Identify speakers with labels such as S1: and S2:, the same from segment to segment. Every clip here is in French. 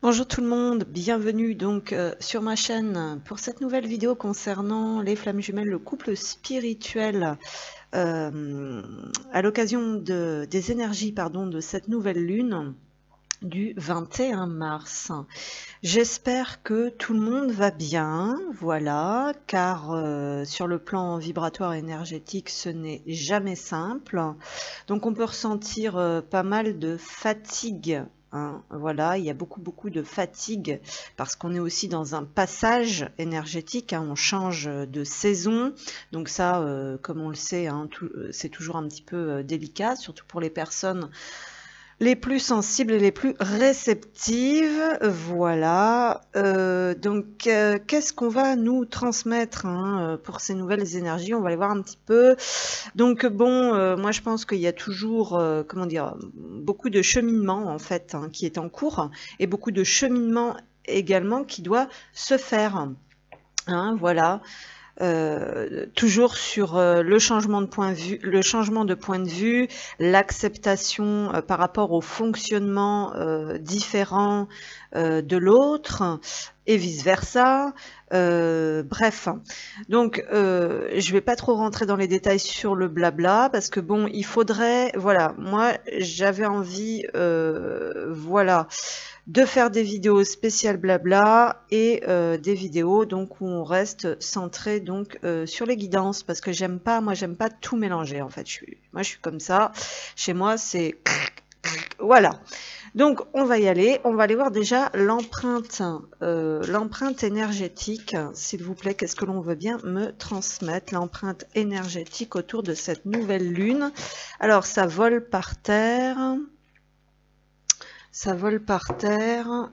S1: Bonjour tout le monde, bienvenue donc sur ma chaîne pour cette nouvelle vidéo concernant les flammes jumelles, le couple spirituel à l'occasion des énergies de cette nouvelle lune du 21 mars. J'espère que tout le monde va bien, voilà, car sur le plan vibratoire énergétique, ce n'est jamais simple. Donc on peut ressentir pas mal de fatigue. Voilà, il y a beaucoup de fatigue parce qu'on est aussi dans un passage énergétique, on change de saison, donc ça, comme on le sait, c'est toujours un petit peu délicat, surtout pour les personnes les plus sensibles et les plus réceptives. Voilà. Qu'est-ce qu'on va nous transmettre pour ces nouvelles énergies? On va aller voir un petit peu. Donc bon, moi je pense qu'il y a toujours, beaucoup de cheminement en fait qui est en cours et beaucoup de cheminement également qui doit se faire. Voilà. Toujours sur le changement de point de vue, l'acceptation par rapport au fonctionnement différent de l'autre et vice versa. Bref, donc je vais pas trop rentrer dans les détails sur le blabla parce que bon, il faudrait, voilà, moi j'avais envie, voilà, de faire des vidéos spéciales blabla et des vidéos donc où on reste centré donc sur les guidances parce que j'aime pas tout mélanger en fait. Moi je suis comme ça. Chez moi c'est voilà. Donc on va y aller. On va aller voir déjà l'empreinte énergétique, s'il vous plaît. Qu'est-ce que l'on veut bien me transmettre? L'empreinte énergétique autour de cette nouvelle lune. Alors ça vole par terre. Ça vole par terre.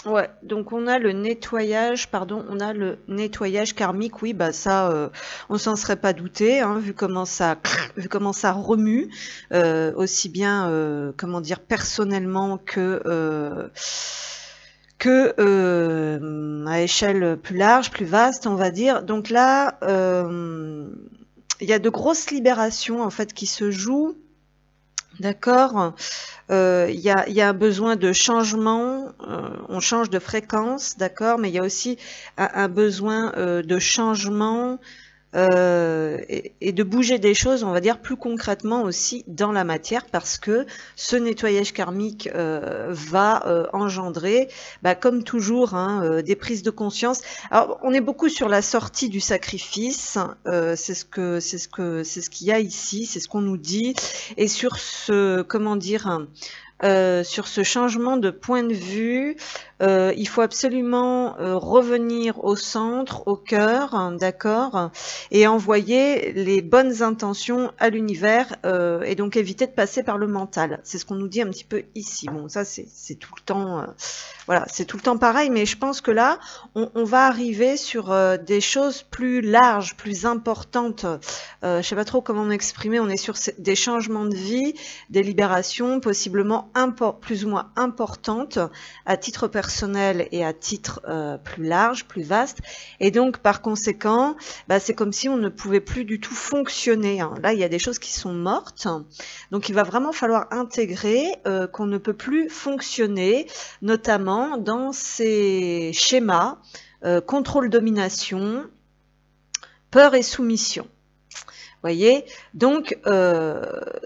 S1: Ouais, donc on a le nettoyage, on a le nettoyage karmique. Oui, bah ça, on s'en serait pas douté, vu comment ça remue, aussi bien, comment dire, personnellement que à échelle plus large, plus vaste, on va dire. Donc là, il y a de grosses libérations en fait qui se jouent, d'accord. Il y a un besoin de changement, on change de fréquence, d'accord, mais il y a aussi un besoin de changement et de bouger des choses, on va dire plus concrètement aussi dans la matière, parce que ce nettoyage karmique va engendrer, comme toujours, des prises de conscience. Alors, on est beaucoup sur la sortie du sacrifice, c'est ce qu'il y a ici, c'est ce qu'on nous dit, et sur ce, comment dire, sur ce changement de point de vue, il faut absolument revenir au centre, au cœur, d'accord, et envoyer les bonnes intentions à l'univers, et donc éviter de passer par le mental. C'est ce qu'on nous dit un petit peu ici. Bon, ça c'est tout le temps, voilà, c'est tout le temps pareil, mais je pense que là, on va arriver sur des choses plus larges, plus importantes. Je sais pas trop comment m'exprimer. On est sur des changements de vie, des libérations possiblement plus ou moins importantes à titre personnel et à titre plus large, plus vaste. Et donc, par conséquent, c'est comme si on ne pouvait plus du tout fonctionner. Là, il y a des choses qui sont mortes. Donc, il va vraiment falloir intégrer qu'on ne peut plus fonctionner, notamment dans ces schémas contrôle-domination, peur et soumission. Voyez, donc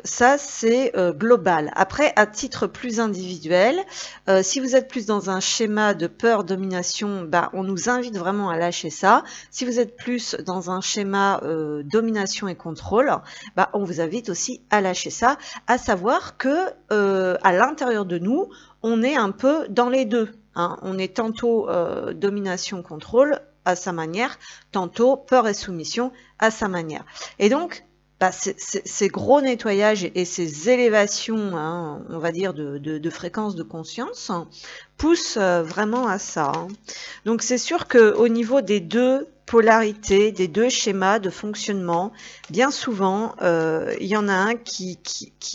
S1: ça c'est global. Après, à titre plus individuel, si vous êtes plus dans un schéma de peur, domination, on nous invite vraiment à lâcher ça. Si vous êtes plus dans un schéma domination et contrôle, on vous invite aussi à lâcher ça, à savoir que à l'intérieur de nous, on est un peu dans les deux. On est tantôt domination, contrôle, à sa manière, tantôt peur et soumission à sa manière. Et donc, ces gros nettoyages et ces élévations, on va dire, de fréquence de conscience, poussent vraiment à ça. Donc c'est sûr qu'au niveau des deux polarités, des deux schémas de fonctionnement, bien souvent, il y en a un qui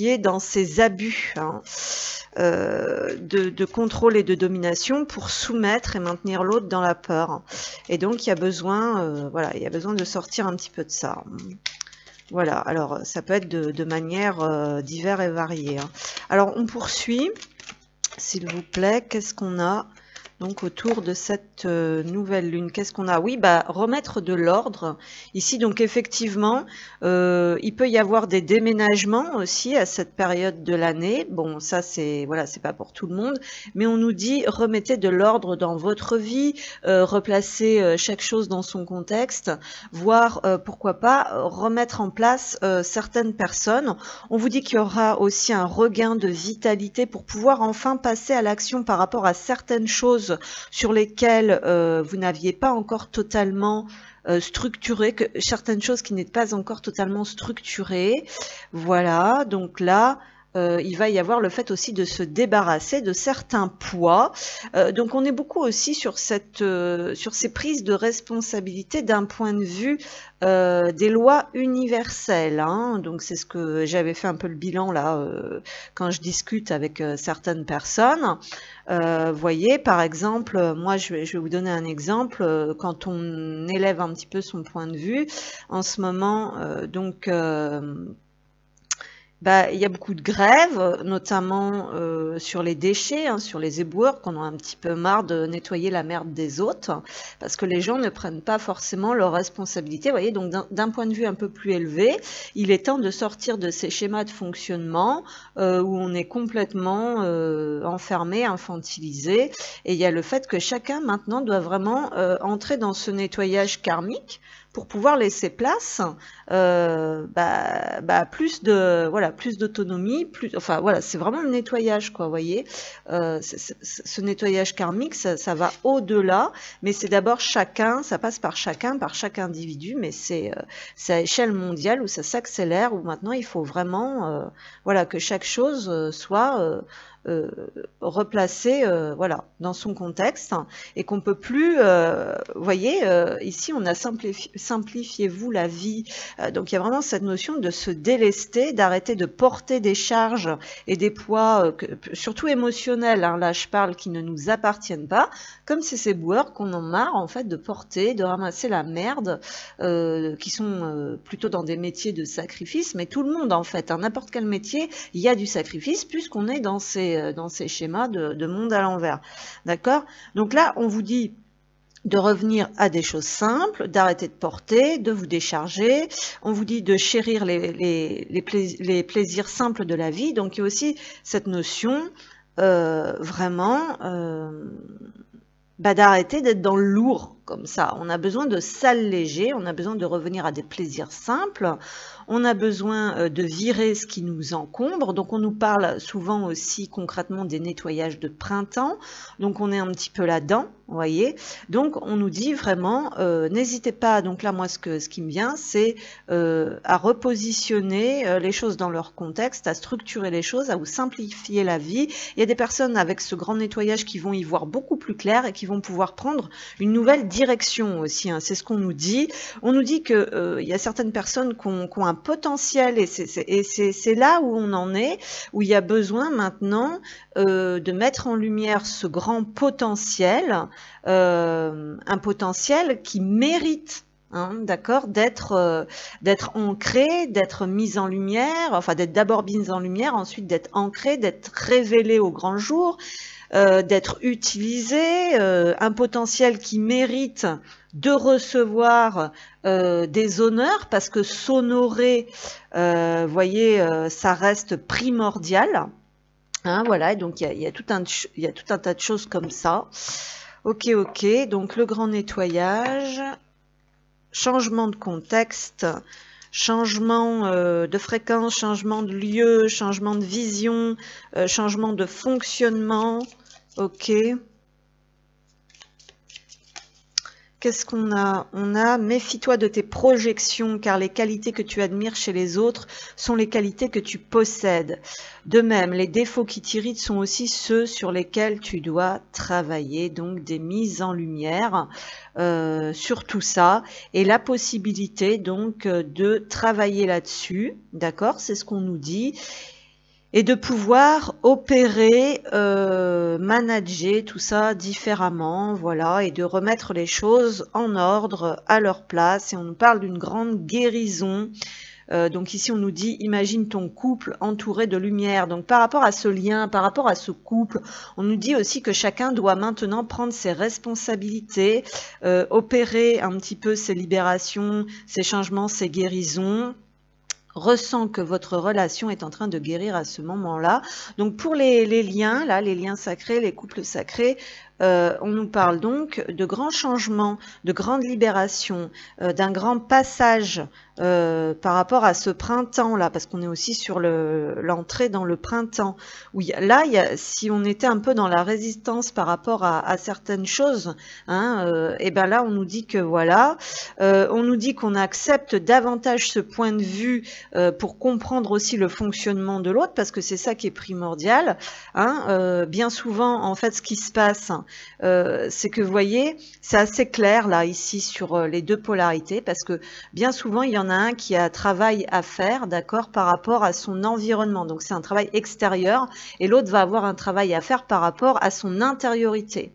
S1: est dans ces abus de contrôle et de domination pour soumettre et maintenir l'autre dans la peur. Et donc il y a besoin, voilà, il y a besoin de sortir un petit peu de ça. Voilà, alors ça peut être de manière diverses et variée, hein. Alors on poursuit, s'il vous plaît, qu'est-ce qu'on a donc autour de cette nouvelle lune? Qu'est-ce qu'on a? Oui, bah remettre de l'ordre ici. Donc effectivement, il peut y avoir des déménagements aussi à cette période de l'année. Bon, ça c'est voilà, c'est pas pour tout le monde, mais on nous dit remettez de l'ordre dans votre vie, replacez chaque chose dans son contexte, voire pourquoi pas remettre en place certaines personnes. On vous dit qu'il y aura aussi un regain de vitalité pour pouvoir enfin passer à l'action par rapport à certaines choses sur lesquelles vous n'aviez pas encore totalement structuré, certaines choses qui n'étaient pas encore totalement structurées. Voilà, donc là, il va y avoir le fait aussi de se débarrasser de certains poids. Donc on est beaucoup aussi sur ces prises de responsabilité d'un point de vue des lois universelles, hein. Donc c'est ce que j'avais fait un peu le bilan là quand je discute avec certaines personnes. Voyez, par exemple, moi je vais vous donner un exemple. Quand on élève un petit peu son point de vue, en ce moment, bah, il y a beaucoup de grèves, notamment sur les déchets, hein, sur les éboueurs, qu'on a un petit peu marre de nettoyer la merde des autres, parce que les gens ne prennent pas forcément leurs responsabilités. Vous voyez, donc d'un point de vue un peu plus élevé, il est temps de sortir de ces schémas de fonctionnement où on est complètement enfermé, infantilisé. Et il y a le fait que chacun maintenant doit vraiment entrer dans ce nettoyage karmique pour pouvoir laisser place plus d'autonomie, enfin voilà, c'est vraiment le nettoyage, quoi, vous voyez. Ce nettoyage karmique, ça va au-delà, mais c'est d'abord chacun, ça passe par chaque individu, mais c'est à échelle mondiale où ça s'accélère, où maintenant il faut vraiment voilà, que chaque chose soit replacé voilà, dans son contexte, et qu'on peut plus vous voyez, ici on a simplifiez-vous la vie, donc il y a vraiment cette notion de se délester, d'arrêter de porter des charges et des poids surtout émotionnels, hein, là je parle, qui ne nous appartiennent pas, comme ces boueurs qu'on en marre en fait de porter, de ramasser la merde, qui sont plutôt dans des métiers de sacrifice, mais tout le monde en fait, hein, n'importe quel métier, il y a du sacrifice puisqu'on est dans ces schémas de monde à l'envers. D'accord? Donc là, on vous dit de revenir à des choses simples, d'arrêter de porter, de vous décharger. On vous dit de chérir les plaisirs simples de la vie. Donc il y a aussi cette notion vraiment d'arrêter d'être dans le lourd comme ça. On a besoin de s'alléger, on a besoin de revenir à des plaisirs simples, on a besoin de virer ce qui nous encombre. Donc on nous parle souvent aussi concrètement des nettoyages de printemps, donc on est un petit peu là-dedans, vous voyez. Donc on nous dit vraiment, n'hésitez pas, donc là moi ce qui me vient, c'est à repositionner les choses dans leur contexte, à structurer les choses, à vous simplifier la vie. Il y a des personnes avec ce grand nettoyage qui vont y voir beaucoup plus clair et qui vont pouvoir prendre une nouvelle direction aussi, hein. C'est ce qu'on nous dit. On nous dit que y a certaines personnes qui ont un potentiel, et c'est là où on en est, où il y a besoin maintenant de mettre en lumière ce grand potentiel, un potentiel qui mérite, hein, d'accord, d'être ancré, d'être mis en lumière, enfin d'être d'abord mis en lumière, ensuite d'être ancré, d'être révélé au grand jour, d'être utilisé, un potentiel qui mérite de recevoir des honneurs, parce que s'honorer, voyez, ça reste primordial, hein, voilà. Donc il y a tout un tas de choses comme ça. Ok, donc le grand nettoyage, changement de contexte, changement de fréquence, changement de lieu, changement de vision, changement de fonctionnement. Ok. Qu'est-ce qu'on a? On a méfie-toi de tes projections, car les qualités que tu admires chez les autres sont les qualités que tu possèdes. De même, les défauts qui t'irritent sont aussi ceux sur lesquels tu dois travailler, donc des mises en lumière sur tout ça, et la possibilité donc de travailler là-dessus, d'accord? C'est ce qu'on nous dit. Et de pouvoir opérer, manager tout ça différemment, voilà, et de remettre les choses en ordre, à leur place. Et on nous parle d'une grande guérison Donc ici, on nous dit, imagine ton couple entouré de lumière. Donc par rapport à ce lien, par rapport à ce couple, on nous dit aussi que chacun doit maintenant prendre ses responsabilités, opérer un petit peu ses libérations, ses changements, ses guérisons. Ressent que votre relation est en train de guérir à ce moment-là. Donc pour les liens, là, les liens sacrés, les couples sacrés, on nous parle donc de grands changements, de grandes libérations, d'un grand passage par rapport à ce printemps-là, parce qu'on est aussi sur l'entrée dans le printemps. Où si on était un peu dans la résistance par rapport à certaines choses, hein, et ben là, on nous dit que voilà, on nous dit qu'on accepte davantage ce point de vue pour comprendre aussi le fonctionnement de l'autre, parce que c'est ça qui est primordial. Hein, bien souvent, en fait, ce qui se passe, c'est que vous voyez, c'est assez clair là ici sur les deux polarités, parce que bien souvent il y en a un qui a un travail à faire, d'accord, par rapport à son environnement, donc c'est un travail extérieur, et l'autre va avoir un travail à faire par rapport à son intériorité.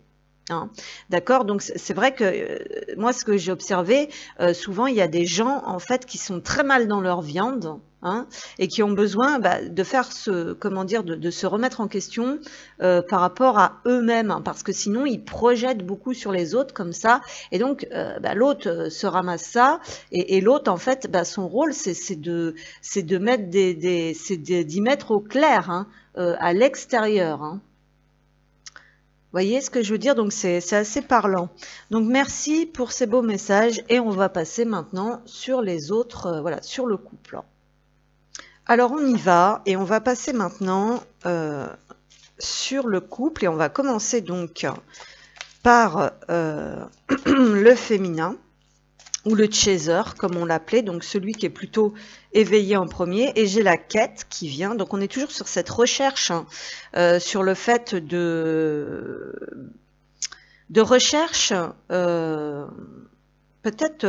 S1: Hein, d'accord, donc c'est vrai que moi ce que j'ai observé, souvent il y a des gens en fait qui sont très mal dans leur viande, hein, et qui ont besoin de faire de se remettre en question par rapport à eux-mêmes, hein, parce que sinon ils projettent beaucoup sur les autres comme ça, et donc l'autre se ramasse ça, et l'autre en fait son rôle c'est de mettre d'y mettre au clair, hein, à l'extérieur, hein. Voyez ce que je veux dire? Donc c'est assez parlant. Donc merci pour ces beaux messages, et on va passer maintenant sur les autres, voilà, sur le couple. Alors on y va, et on va passer maintenant sur le couple, et on va commencer donc par le féminin, ou le chaser comme on l'appelait, donc celui qui est plutôt éveillé en premier, et j'ai la quête qui vient, donc on est toujours sur cette recherche, hein, sur le fait de recherche peut-être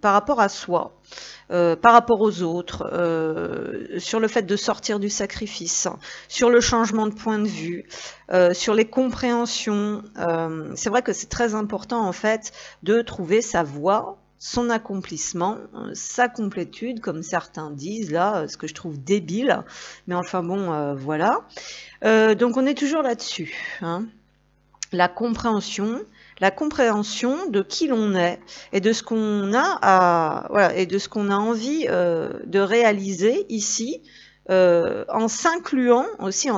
S1: par rapport à soi, par rapport aux autres, sur le fait de sortir du sacrifice, sur le changement de point de vue, sur les compréhensions. C'est vrai que c'est très important en fait de trouver sa voie, son accomplissement, sa complétude, comme certains disent là, ce que je trouve débile, mais enfin bon, voilà. Donc on est toujours là-dessus, hein. La compréhension de qui l'on est et de ce qu'on a et de ce qu'on a envie de réaliser ici, en s'incluant aussi,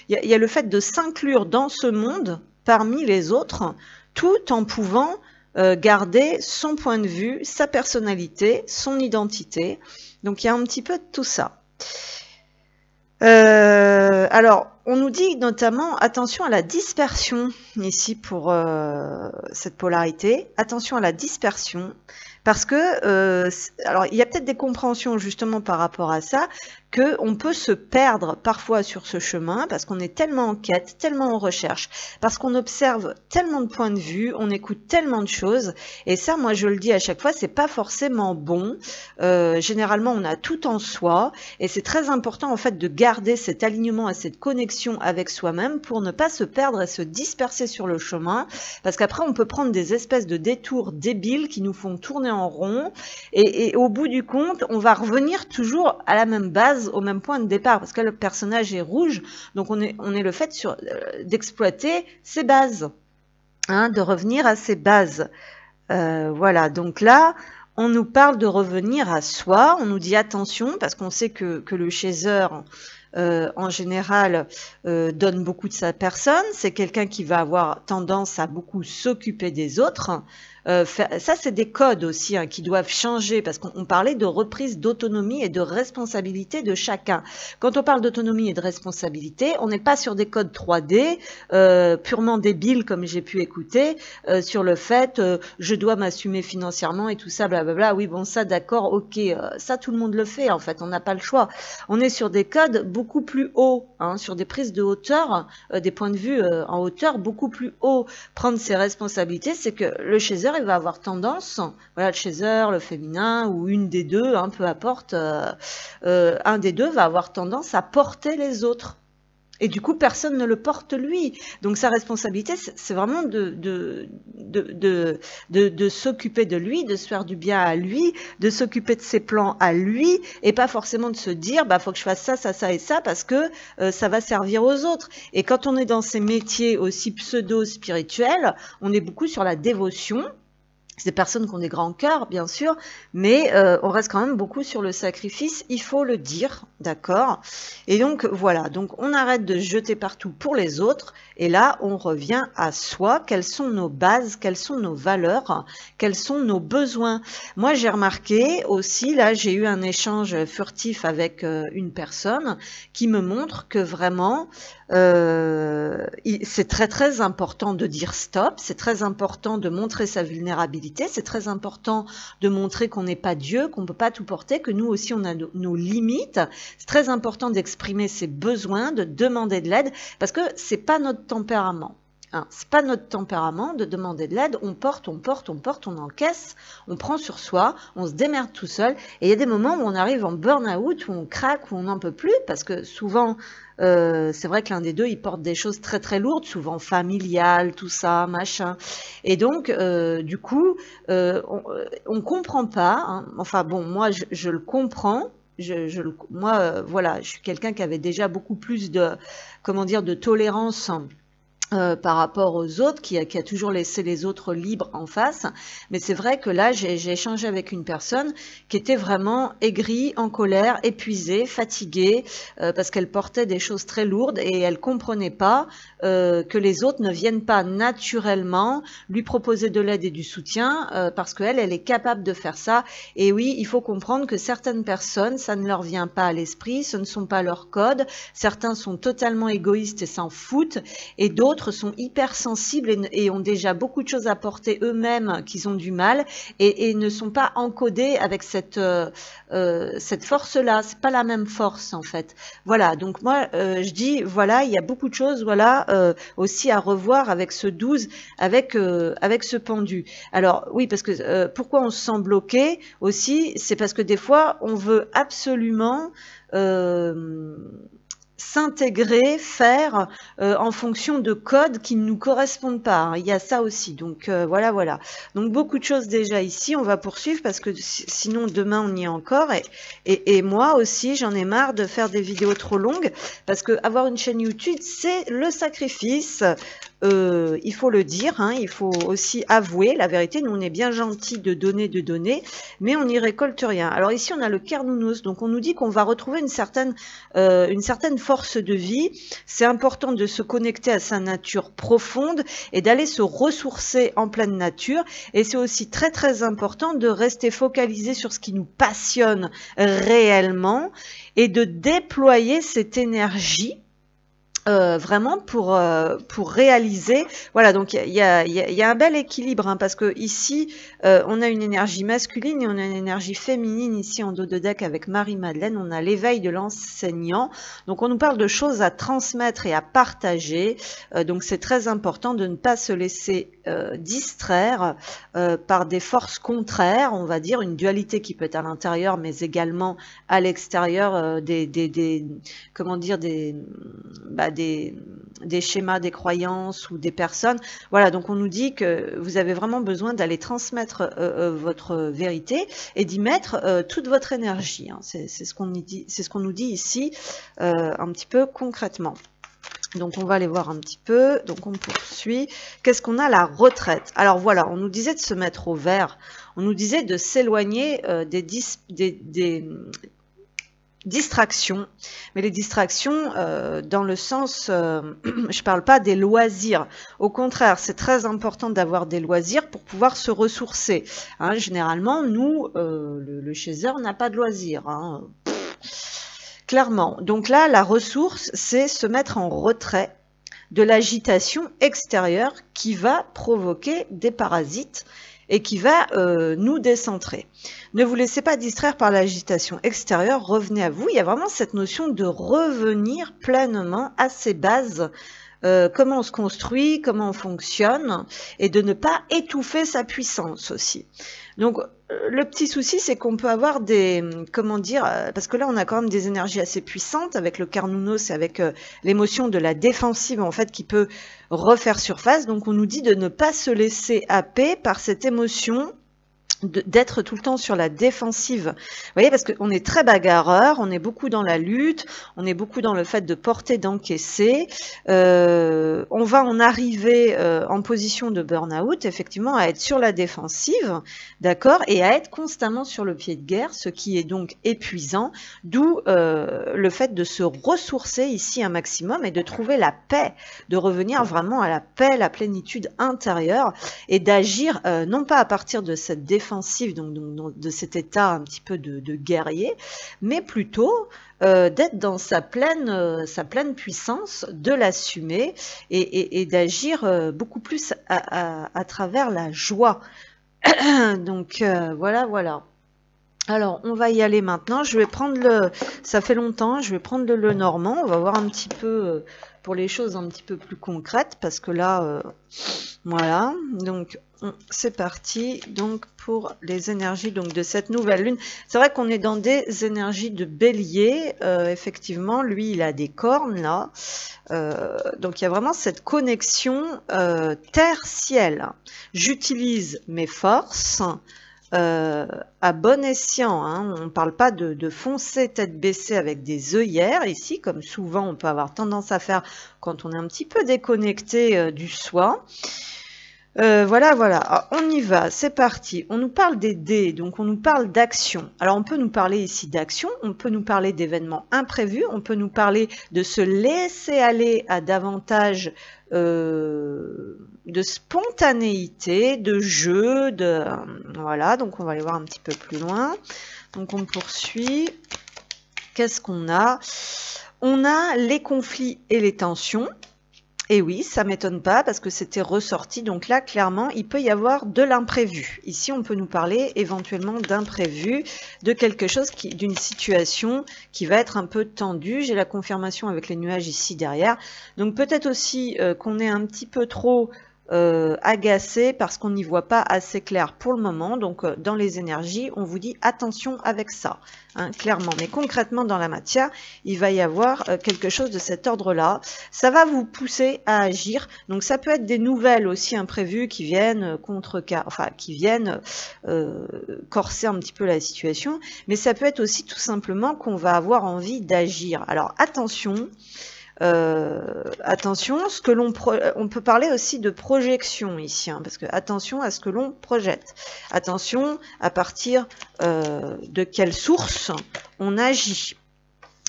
S1: il y a le fait de s'inclure dans ce monde parmi les autres, tout en pouvant garder son point de vue, sa personnalité, son identité. Donc il y a un petit peu de tout ça. Alors, on nous dit notamment attention à la dispersion ici pour cette polarité. Attention à la dispersion, parce que alors il y a peut-être des compréhensions justement par rapport à ça, qu'on peut se perdre parfois sur ce chemin, parce qu'on est tellement en quête, tellement en recherche, parce qu'on observe tellement de points de vue, on écoute tellement de choses, et ça, moi je le dis à chaque fois, c'est pas forcément bon. Généralement, on a tout en soi, et c'est très important en fait de garder cet alignement et cette connexion avec soi-même pour ne pas se perdre et se disperser sur le chemin, parce qu'après on peut prendre des espèces de détours débiles qui nous font tourner en rond, et au bout du compte, on va revenir toujours à la même base, au même point de départ, parce que le personnage est rouge, donc on est le fait d'exploiter ses bases, hein, de revenir à ses bases. Voilà, donc là, on nous parle de revenir à soi, on nous dit attention, parce qu'on sait que le chaser, en général, donne beaucoup de sa personne, c'est quelqu'un qui va avoir tendance à beaucoup s'occuper des autres. Ça, c'est des codes aussi, hein, qui doivent changer, parce qu'on parlait de reprise d'autonomie et de responsabilité de chacun. Quand on parle d'autonomie et de responsabilité, on n'est pas sur des codes 3D purement débiles comme j'ai pu écouter, sur le fait je dois m'assumer financièrement et tout ça, blablabla. Oui, bon, ça, d'accord, ok, ça tout le monde le fait en fait, on n'a pas le choix. On est sur des codes beaucoup plus hauts, hein, sur des prises de hauteur, des points de vue en hauteur beaucoup plus hauts. Prendre ses responsabilités, c'est que le chaser, il va avoir tendance, voilà, le chaser, le féminin, ou une des deux, hein, peu importe, un des deux va avoir tendance à porter les autres. Et du coup, personne ne le porte lui. Donc sa responsabilité, c'est vraiment de s'occuper de lui, de se faire du bien à lui, de s'occuper de ses plans à lui, et pas forcément de se dire, bah faut que je fasse ça, ça, ça et ça, parce que ça va servir aux autres. Et quand on est dans ces métiers aussi pseudo-spirituels, on est beaucoup sur la dévotion. C'est des personnes qui ont des grands cœurs, bien sûr, mais on reste quand même beaucoup sur le sacrifice, il faut le dire, d'accord? Et donc, voilà, donc on arrête de se jeter partout pour les autres, et là, on revient à soi, quelles sont nos bases, quelles sont nos valeurs, quels sont nos besoins. Moi, j'ai remarqué aussi, là, j'ai eu un échange furtif avec une personne qui me montre que vraiment, c'est très très important de dire stop, c'est très important de montrer sa vulnérabilité, c'est très important de montrer qu'on n'est pas Dieu, qu'on ne peut pas tout porter, que nous aussi on a nos limites. C'est très important d'exprimer ses besoins, de demander de l'aide, parce que c'est pas notre tempérament. Hein, c'est pas notre tempérament de demander de l'aide, on porte, on encaisse, on prend sur soi, on se démerde tout seul, et il y a des moments où on arrive en burn-out, où on craque, où on n'en peut plus, parce que souvent, c'est vrai que l'un des deux, il porte des choses très très lourdes, souvent familiales, tout ça, machin, et donc, du coup, on comprend pas, hein. Enfin bon, moi je le comprends, moi, voilà, je suis quelqu'un qui avait déjà beaucoup plus de, comment dire, de tolérance par rapport aux autres, qui a toujours laissé les autres libres en face. Mais c'est vrai que là, j'ai échangé avec une personne qui était vraiment aigrie, en colère, épuisée, fatiguée, parce qu'elle portait des choses très lourdes et elle comprenait pas que les autres ne viennent pas naturellement lui proposer de l'aide et du soutien, parce qu'elle est capable de faire ça. Et oui, il faut comprendre que certaines personnes, ça ne leur vient pas à l'esprit, ce ne sont pas leurs codes, certains sont totalement égoïstes et s'en foutent, et d'autres sont hypersensibles et ont déjà beaucoup de choses à porter eux-mêmes, qu'ils ont du mal, et ne sont pas encodés avec cette force-là. C'est pas la même force en fait. Voilà, donc moi je dis, voilà, il y a beaucoup de choses, voilà, aussi à revoir avec ce 12, avec ce pendu. Alors oui, parce que pourquoi on se sent bloqué aussi, c'est parce que des fois on veut absolument s'intégrer, faire en fonction de codes qui ne nous correspondent pas. Hein. Il y a ça aussi. Donc voilà, voilà. Donc beaucoup de choses déjà ici. On va poursuivre parce que sinon demain on y est encore. Et moi aussi, j'en ai marre de faire des vidéos trop longues parce que avoir une chaîne YouTube, c'est le sacrifice. Il faut le dire, hein, il faut aussi avouer la vérité. Nous, on est bien gentil de donner, mais on n'y récolte rien. Alors ici, on a le Cernunnos, donc on nous dit qu'on va retrouver une certaine force de vie. C'est important de se connecter à sa nature profonde et d'aller se ressourcer en pleine nature. Et c'est aussi très très important de rester focalisé sur ce qui nous passionne réellement et de déployer cette énergie vraiment pour réaliser. Voilà, donc il y a un bel équilibre, hein, parce que ici on a une énergie masculine et on a une énergie féminine ici en dos de deck avec Marie-Madeleine. On a l'éveil de l'enseignant, donc on nous parle de choses à transmettre et à partager, donc c'est très important de ne pas se laisser distraire par des forces contraires, on va dire une dualité qui peut être à l'intérieur mais également à l'extérieur, comment dire, des schémas, des croyances ou des personnes. Voilà, donc on nous dit que vous avez vraiment besoin d'aller transmettre votre vérité et d'y mettre toute votre énergie. Hein. C'est ce qu'on nous dit ici un petit peu concrètement. Donc on va aller voir un petit peu, donc on poursuit. Qu'est-ce qu'on a? La retraite. Alors voilà, on nous disait de se mettre au vert, on nous disait de s'éloigner des distractions, mais les distractions dans le sens, je parle pas des loisirs, au contraire c'est très important d'avoir des loisirs pour pouvoir se ressourcer, hein. Généralement nous, le chaser n'a pas de loisirs, hein. Clairement. Donc là la ressource c'est se mettre en retrait de l'agitation extérieure qui va provoquer des parasites et qui va nous décentrer. Ne vous laissez pas distraire par l'agitation extérieure, revenez à vous. Il y a vraiment cette notion de revenir pleinement à ses bases comment on se construit, comment on fonctionne, et de ne pas étouffer sa puissance aussi. Donc le petit souci, c'est qu'on peut avoir des, comment dire, parce que là on a quand même des énergies assez puissantes avec le Carnounos et avec l'émotion de la défensive en fait qui peut refaire surface. Donc on nous dit de ne pas se laisser happer par cette émotion, d'être tout le temps sur la défensive. Vous voyez, parce qu'on est très bagarreur, on est beaucoup dans la lutte, on est beaucoup dans le fait de porter, d'encaisser. On va en arriver en position de burn-out, effectivement, à être sur la défensive, d'accord, et à être constamment sur le pied de guerre, ce qui est donc épuisant, d'où le fait de se ressourcer ici un maximum et de trouver la paix, de revenir vraiment à la paix, la plénitude intérieure, et d'agir non pas à partir de cette défensive, donc de cet état un petit peu de guerrier, mais plutôt d'être dans sa pleine puissance, de l'assumer et d'agir beaucoup plus à travers la joie. Donc voilà. Alors, on va y aller maintenant. Je vais prendre ça fait longtemps, je vais prendre le Normand. On va voir un petit peu pour les choses un petit peu plus concrètes, parce que là, voilà. Donc, c'est parti. Donc, pour les énergies donc de cette nouvelle lune. C'est vrai qu'on est dans des énergies de bélier. Effectivement, lui, il a des cornes là. Donc, il y a vraiment cette connexion terre-ciel. J'utilise mes forces. À bon escient, hein. On ne parle pas de foncer tête baissée avec des œillères ici, comme souvent on peut avoir tendance à faire quand on est un petit peu déconnecté du soi. Voilà. Alors, on y va, c'est parti. On nous parle des dés, donc on nous parle d'action. Alors on peut nous parler ici d'action, on peut nous parler d'événements imprévus, on peut nous parler de se laisser aller à davantage de spontanéité, de jeu, voilà, donc on va aller voir un petit peu plus loin. Donc on poursuit. Qu'est-ce qu'on a? On a les conflits et les tensions. Et oui, ça m'étonne pas parce que c'était ressorti. Donc là, clairement, il peut y avoir de l'imprévu. Ici, on peut nous parler éventuellement d'imprévu, de quelque chose d'une situation qui va être un peu tendue. J'ai la confirmation avec les nuages ici derrière. Donc peut-être aussi qu'on est un petit peu trop agacé parce qu'on n'y voit pas assez clair pour le moment. Donc dans les énergies, on vous dit attention avec ça, hein, clairement. Mais concrètement dans la matière, il va y avoir quelque chose de cet ordre-là. Ça va vous pousser à agir. Donc ça peut être des nouvelles aussi imprévues qui viennent corser un petit peu la situation. Mais ça peut être aussi tout simplement qu'on va avoir envie d'agir. Alors attention. Attention, on peut parler aussi de projection ici, hein, parce que attention à ce que l'on projette. Attention à partir de quelle source on agit.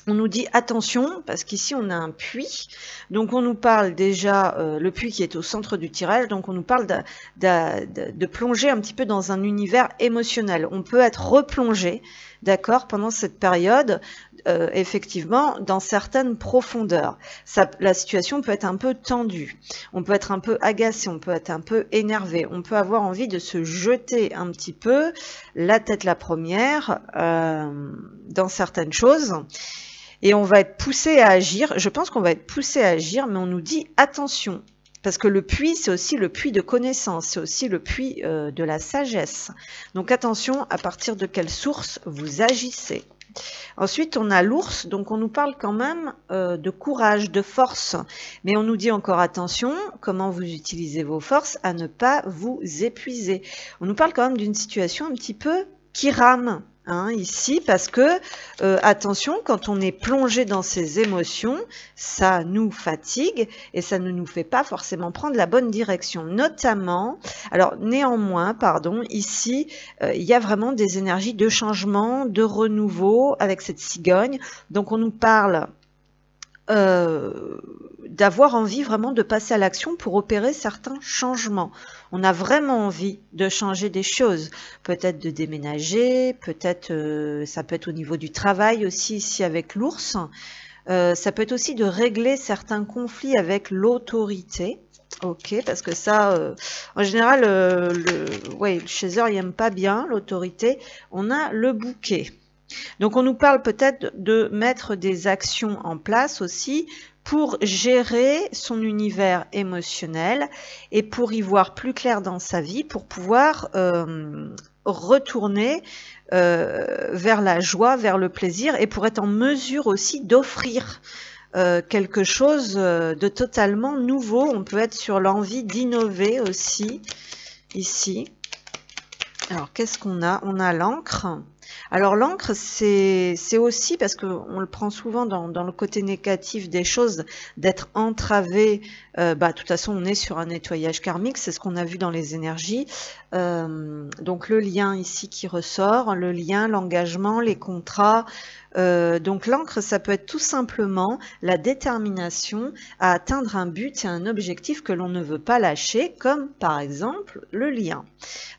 S1: On nous dit attention, parce qu'ici on a un puits, donc on nous parle déjà, le puits qui est au centre du tirage, donc on nous parle de plonger un petit peu dans un univers émotionnel. On peut être replongé, d'accord, pendant cette période, effectivement, dans certaines profondeurs. La situation peut être un peu tendue, on peut être un peu agacé, on peut être un peu énervé, on peut avoir envie de se jeter un petit peu, la tête la première, dans certaines choses. Et on va être poussé à agir. Je pense qu'on va être poussé à agir, mais on nous dit attention. Parce que le puits, c'est aussi le puits de connaissance, c'est aussi le puits de la sagesse. Donc attention à partir de quelle source vous agissez. Ensuite, on a l'ours, donc on nous parle quand même de courage, de force. Mais on nous dit encore attention, comment vous utilisez vos forces, à ne pas vous épuiser. On nous parle quand même d'une situation un petit peu qui rame. Hein, ici, parce que, attention, quand on est plongé dans ses émotions, ça nous fatigue et ça ne nous fait pas forcément prendre la bonne direction. Notamment, néanmoins, ici, il y a vraiment des énergies de changement, de renouveau avec cette cigogne. Donc, on nous parle d'avoir envie vraiment de passer à l'action pour opérer certains changements. On a vraiment envie de changer des choses, peut-être de déménager, peut-être ça peut être au niveau du travail aussi ici avec l'ours, ça peut être aussi de régler certains conflits avec l'autorité. Ok, parce que ça, en général, le chaser, il n'aime pas bien l'autorité. On a le bouquet. Donc on nous parle peut-être de mettre des actions en place aussi pour gérer son univers émotionnel et pour y voir plus clair dans sa vie, pour pouvoir retourner vers la joie, vers le plaisir, et pour être en mesure aussi d'offrir quelque chose de totalement nouveau. On peut être sur l'envie d'innover aussi, ici. Alors, qu'est-ce qu'on a? On a l'encre. Alors, l'encre, c'est aussi, parce qu'on le prend souvent dans le côté négatif des choses, d'être entravé. De toute façon, on est sur un nettoyage karmique, c'est ce qu'on a vu dans les énergies. Donc, le lien ici qui ressort, le lien, l'engagement, les contrats. Donc, l'encre, ça peut être tout simplement la détermination à atteindre un but et un objectif que l'on ne veut pas lâcher, comme par exemple le lien,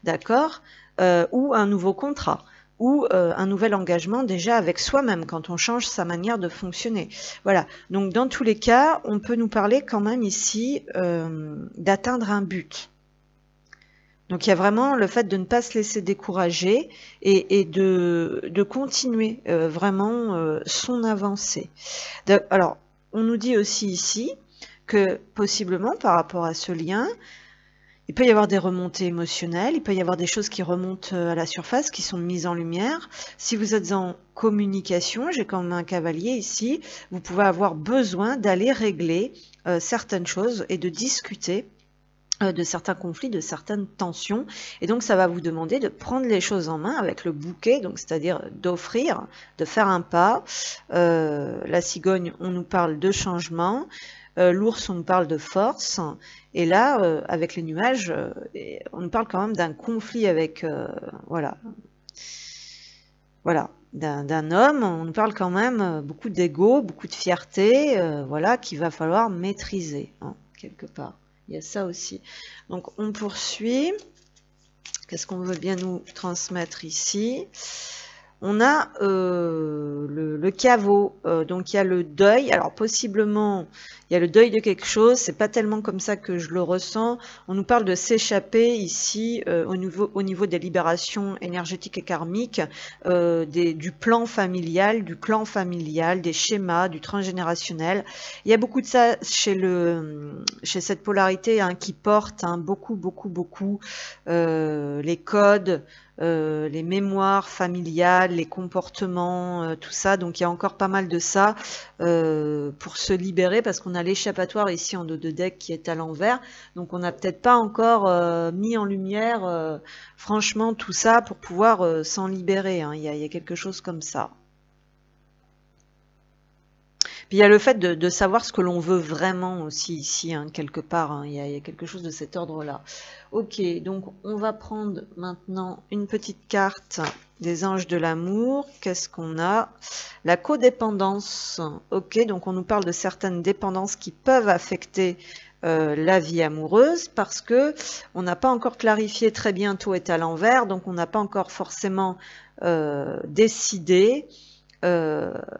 S1: d'accord, ou un nouveau contrat, ou un nouvel engagement déjà avec soi-même quand on change sa manière de fonctionner. Voilà, donc dans tous les cas, on peut nous parler quand même ici d'atteindre un but. Donc il y a vraiment le fait de ne pas se laisser décourager et de continuer vraiment son avancée. Alors, on nous dit aussi ici que possiblement par rapport à ce lien, il peut y avoir des remontées émotionnelles, il peut y avoir des choses qui remontent à la surface, qui sont mises en lumière. Si vous êtes en communication, j'ai quand même un cavalier ici, vous pouvez avoir besoin d'aller régler certaines choses et de discuter de certains conflits, de certaines tensions, et donc ça va vous demander de prendre les choses en main avec le bouquet, donc c'est-à-dire d'offrir, de faire un pas. La cigogne, on nous parle de changement, l'ours, on nous parle de force, et là, avec les nuages, on nous parle quand même d'un conflit avec, voilà, d'un homme, on nous parle quand même beaucoup d'ego, beaucoup de fierté, voilà, qu'il va falloir maîtriser, hein, quelque part. Il y a ça aussi. Donc, on poursuit. Qu'est-ce qu'on veut bien nous transmettre ici? On a le caveau. Donc, il y a le deuil. Alors, possiblement, il y a le deuil de quelque chose. C'est pas tellement comme ça que je le ressens. On nous parle de s'échapper ici au niveau des libérations énergétiques et karmiques, du plan familial, du clan familial, des schémas, du transgénérationnel. Il y a beaucoup de ça chez cette polarité hein, qui porte hein, beaucoup les codes, les mémoires familiales, les comportements, tout ça. Donc il y a encore pas mal de ça pour se libérer parce qu'on a l'échappatoire ici en dos de deck qui est à l'envers. Donc on n'a peut-être pas encore mis en lumière franchement tout ça pour pouvoir s'en libérer. Hein. Il y a quelque chose comme ça. Puis il y a le fait de savoir ce que l'on veut vraiment aussi ici, hein, quelque part. Hein. Il y a quelque chose de cet ordre-là. Ok, donc on va prendre maintenant une petite carte des anges de l'amour. Qu'est-ce qu'on a? La codépendance. Ok, donc on nous parle de certaines dépendances qui peuvent affecter la vie amoureuse parce que on n'a pas encore clarifié très bien, tout est à l'envers, donc on n'a pas encore forcément décidé.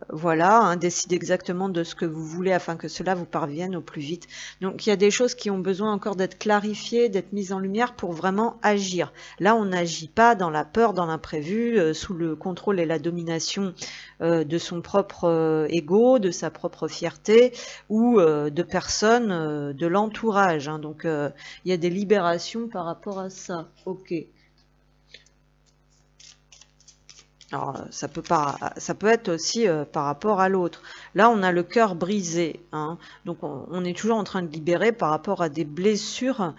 S1: Voilà, hein, décidez exactement de ce que vous voulez afin que cela vous parvienne au plus vite. Donc il y a des choses qui ont besoin encore d'être clarifiées, d'être mises en lumière pour vraiment agir. Là, on n'agit pas dans la peur, dans l'imprévu, sous le contrôle et la domination de son propre ego, de sa propre fierté ou de personnes de l'entourage. Hein. Donc il y a des libérations par rapport à ça. Ok. Alors, ça peut être aussi par rapport à l'autre. Là, on a le cœur brisé. Hein. Donc, on est toujours en train de libérer par rapport à des blessures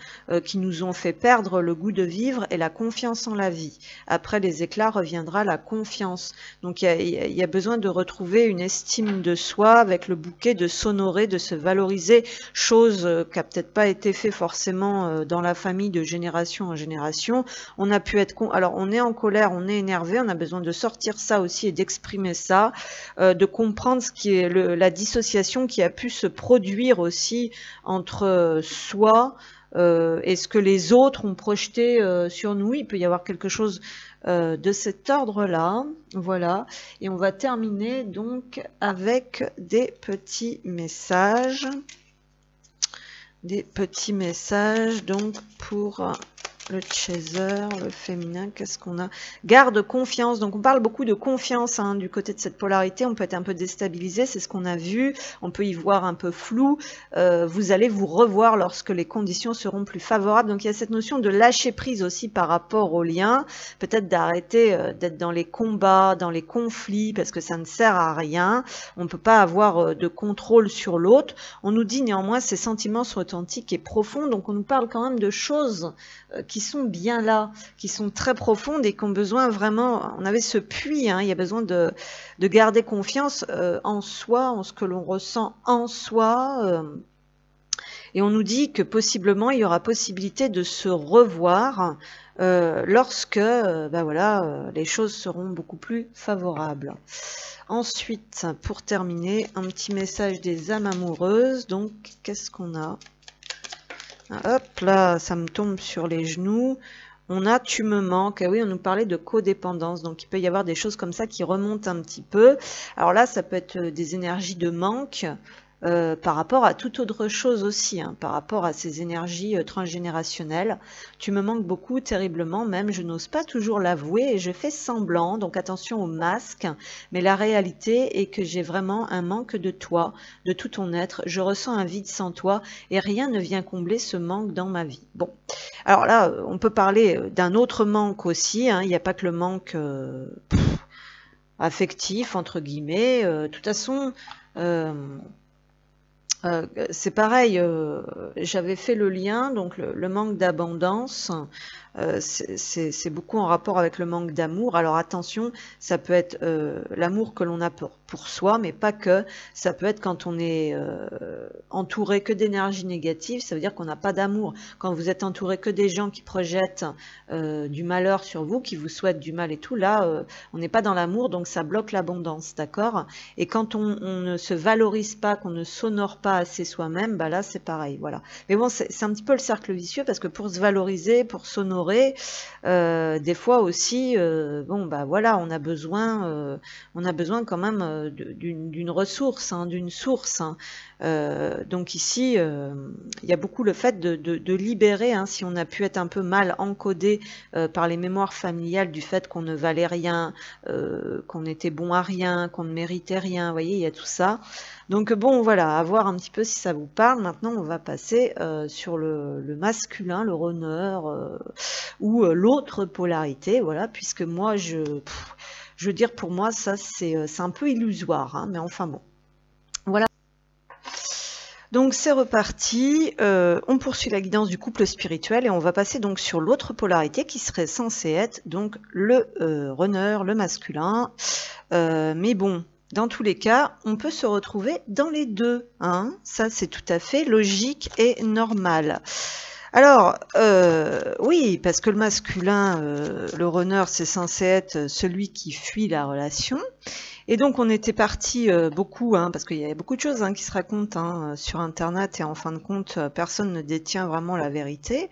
S1: qui nous ont fait perdre le goût de vivre et la confiance en la vie. Après les éclats reviendra la confiance. Donc, il y a besoin de retrouver une estime de soi avec le bouquet, de s'honorer, de se valoriser, chose qui n'a peut-être pas été fait forcément dans la famille de génération en génération. On a pu être... Alors, on est en colère, on est énervé, on a besoin de sortir ça aussi et d'exprimer ça, de comprendre ce qui est la dissociation qui a pu se produire aussi entre soi et ce que les autres ont projeté sur nous. Il peut y avoir quelque chose de cet ordre-là. Voilà. Et on va terminer donc avec des petits messages. Des petits messages donc pour le chaser, le féminin, qu'est-ce qu'on a? Garde confiance, donc on parle beaucoup de confiance hein, du côté de cette polarité, on peut être un peu déstabilisé, c'est ce qu'on a vu, on peut y voir un peu flou, vous allez vous revoir lorsque les conditions seront plus favorables, donc il y a cette notion de lâcher prise aussi par rapport au lien, peut-être d'arrêter d'être dans les combats, dans les conflits, parce que ça ne sert à rien, on ne peut pas avoir de contrôle sur l'autre, on nous dit néanmoins ces sentiments sont authentiques et profonds, donc on nous parle quand même de choses qui sont bien là, qui sont très profondes et qui ont besoin vraiment, on avait ce puits, hein, il y a besoin de garder confiance en soi, en ce que l'on ressent en soi, et on nous dit que possiblement il y aura possibilité de se revoir lorsque ben voilà, les choses seront beaucoup plus favorables. Ensuite, pour terminer, un petit message des âmes amoureuses, donc qu'est-ce qu'on a? Hop là, ça me tombe sur les genoux. On a tu me manques. Ah oui, on nous parlait de codépendance. Donc il peut y avoir des choses comme ça qui remontent un petit peu. Alors là, ça peut être des énergies de manque par rapport à toute autre chose aussi, hein, par rapport à ces énergies transgénérationnelles. Tu me manques beaucoup, terriblement même, je n'ose pas toujours l'avouer et je fais semblant, donc attention au masque, mais la réalité est que j'ai vraiment un manque de toi, de tout ton être, je ressens un vide sans toi et rien ne vient combler ce manque dans ma vie. Bon, alors là, on peut parler d'un autre manque aussi, hein, il n'y a pas que le manque affectif, entre guillemets, de toute façon... c'est pareil, j'avais fait le lien, donc le manque d'abondance, c'est beaucoup en rapport avec le manque d'amour. Alors attention, ça peut être l'amour que l'on a pour soi, mais pas que. Ça peut être quand on est entouré que d'énergie négative, ça veut dire qu'on n'a pas d'amour. Quand vous êtes entouré que des gens qui projettent du malheur sur vous, qui vous souhaitent du mal et tout, là, on n'est pas dans l'amour, donc ça bloque l'abondance, d'accord? Et quand on ne se valorise pas, qu'on ne s'honore pas assez soi-même, bah là c'est pareil, voilà. Mais bon, c'est un petit peu le cercle vicieux parce que pour se valoriser, pour s'honorer, des fois aussi, bon bah voilà, on a besoin quand même d'une ressource, hein, d'une source. Hein. Donc ici, il y a beaucoup le fait de libérer, hein, si on a pu être un peu mal encodé par les mémoires familiales du fait qu'on ne valait rien, qu'on était bon à rien, qu'on ne méritait rien, vous voyez, il y a tout ça. Donc bon, voilà, à voir un petit peu si ça vous parle. Maintenant, on va passer sur le masculin, le runner, ou l'autre polarité, voilà, puisque moi, je veux dire, pour moi, ça, c'est un peu illusoire, hein, mais enfin bon. Voilà. Donc c'est reparti, on poursuit la guidance du couple spirituel et on va passer donc sur l'autre polarité qui serait censée être donc le runner, le masculin, mais bon, dans tous les cas, on peut se retrouver dans les deux, hein, ça c'est tout à fait logique et normal. Alors, oui, parce que le masculin, le runner, c'est censé être celui qui fuit la relation. Et donc, on était parti beaucoup, hein, parce qu'il y a beaucoup de choses hein, qui se racontent hein, sur Internet, et en fin de compte, personne ne détient vraiment la vérité.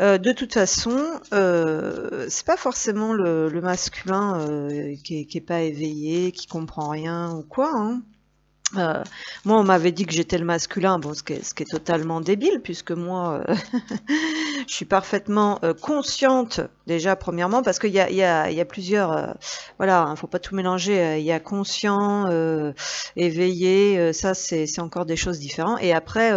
S1: De toute façon, c'est pas forcément le masculin qui est pas éveillé, qui comprend rien ou quoi, hein. Moi, on m'avait dit que j'étais le masculin, bon, ce qui est totalement débile, puisque moi, je suis parfaitement consciente, déjà, premièrement, parce qu'il y a plusieurs, voilà, hein, faut pas tout mélanger, il y a conscient, éveillé, ça, c'est encore des choses différentes, et après,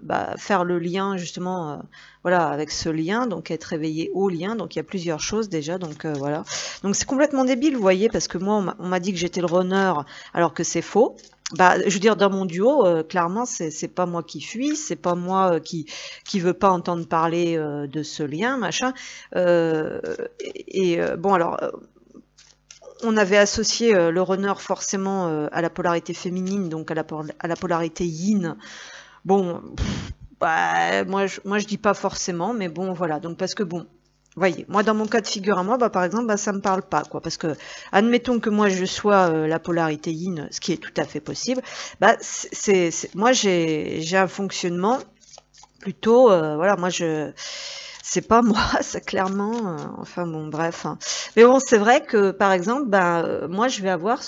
S1: bah, faire le lien, justement, voilà, avec ce lien, donc être éveillé au lien, donc il y a plusieurs choses déjà, donc voilà. Donc c'est complètement débile, vous voyez, parce que moi, on m'a dit que j'étais le runner, alors que c'est faux. Bah, je veux dire, dans mon duo, clairement, c'est pas moi qui fuis, c'est pas moi qui veut pas entendre parler de ce lien, machin. Bon, alors, on avait associé le runner forcément à la polarité féminine, donc à la polarité yin. Bon, bah, moi je dis pas forcément, mais bon, voilà. Donc parce que bon. Voyez, moi dans mon cas de figure à moi, bah, par exemple, bah, ça me parle pas, quoi, parce que admettons que moi je sois la polarité yin, ce qui est tout à fait possible, bah moi j'ai un fonctionnement plutôt, voilà, moi c'est pas moi, c'est clairement, enfin bon, bref, hein. Mais bon, c'est vrai que, par exemple, moi, je vais avoir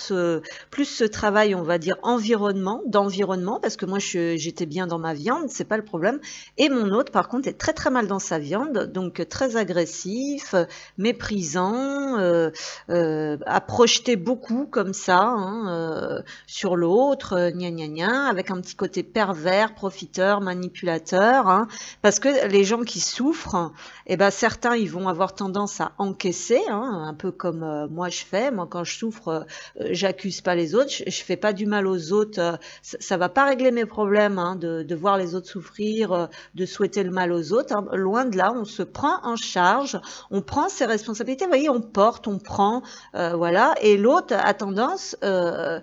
S1: plus ce travail, on va dire, d'environnement, parce que moi, j'étais bien dans ma viande, c'est pas le problème. Et mon autre, par contre, est très très mal dans sa viande, donc très agressif, méprisant, à projeter beaucoup comme ça, hein, sur l'autre, gna gna gna, avec un petit côté pervers, profiteur, manipulateur, hein, parce que les gens qui souffrent, eh ben certains ils vont avoir tendance à encaisser, hein, un peu comme moi je fais. Moi quand je souffre, j'accuse pas les autres, je fais pas du mal aux autres. Ça va pas régler mes problèmes, hein, de voir les autres souffrir, de souhaiter le mal aux autres, hein. Loin de là, on se prend en charge, on prend ses responsabilités. Vous voyez, on porte, on prend, voilà. Et l'autre a tendance, de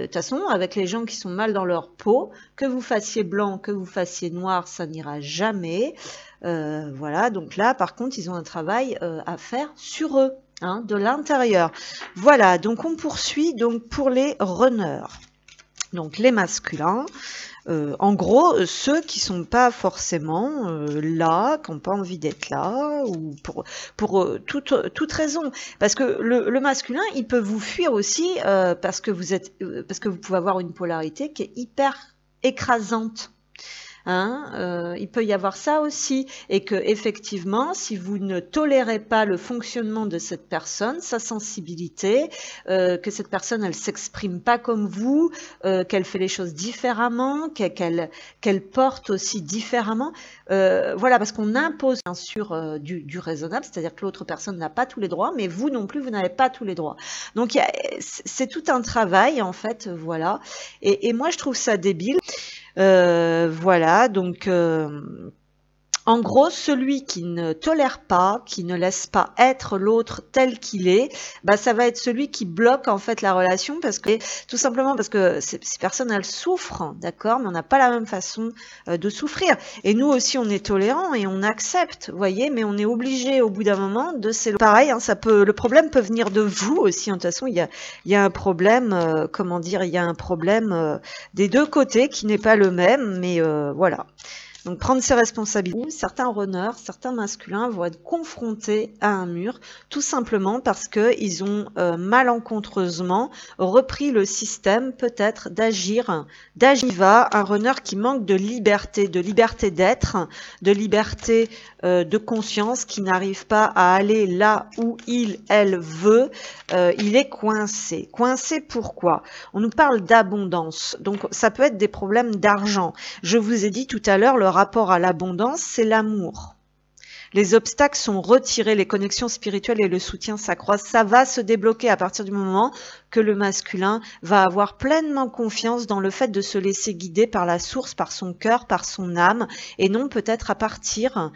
S1: toute façon, avec les gens qui sont mal dans leur peau, que vous fassiez blanc, que vous fassiez noir, ça n'ira jamais. Voilà, donc là, par contre, ils ont un travail à faire sur eux, hein, de l'intérieur. Voilà, donc on poursuit donc pour les runners. Donc les masculins, en gros, ceux qui sont pas forcément là, qui n'ont pas envie d'être là, ou pour toute raison. Parce que le masculin, il peut vous fuir aussi parce que vous pouvez avoir une polarité qui est hyper écrasante. Hein, il peut y avoir ça aussi, et que effectivement, si vous ne tolérez pas le fonctionnement de cette personne, sa sensibilité, que cette personne elle s'exprime pas comme vous, qu'elle fait les choses différemment, qu'elle porte aussi différemment, voilà, parce qu'on impose bien sûr du raisonnable, c'est-à-dire que l'autre personne n'a pas tous les droits, mais vous non plus, vous n'avez pas tous les droits. Donc c'est tout un travail en fait, voilà. Et moi je trouve ça débile. Voilà, donc en gros, celui qui ne tolère pas, qui ne laisse pas être l'autre tel qu'il est, ça va être celui qui bloque en fait la relation, parce que tout simplement parce que ces personnes elles souffrent, d'accord, mais on n'a pas la même façon de souffrir. Et nous aussi on est tolérants et on accepte, vous voyez, mais on est obligé au bout d'un moment de s'éloigner. Pareil, hein, le problème peut venir de vous aussi. Hein, de toute façon, il y a un problème, comment dire, il y a un problème des deux côtés qui n'est pas le même, mais voilà. Donc prendre ses responsabilités. Certains runners, certains masculins vont être confrontés à un mur, tout simplement parce qu'ils ont malencontreusement repris le système peut-être d'agir. Un runner qui manque de liberté d'être, de liberté de conscience, qui n'arrive pas à aller là où elle veut, il est coincé. Coincé pourquoi? On nous parle d'abondance, donc ça peut être des problèmes d'argent. Je vous ai dit tout à l'heure, le rapport à l'abondance, c'est l'amour. Les obstacles sont retirés, les connexions spirituelles et le soutien s'accroissent. Ça va se débloquer à partir du moment que le masculin va avoir pleinement confiance dans le fait de se laisser guider par la source, par son cœur, par son âme, et non peut-être à partir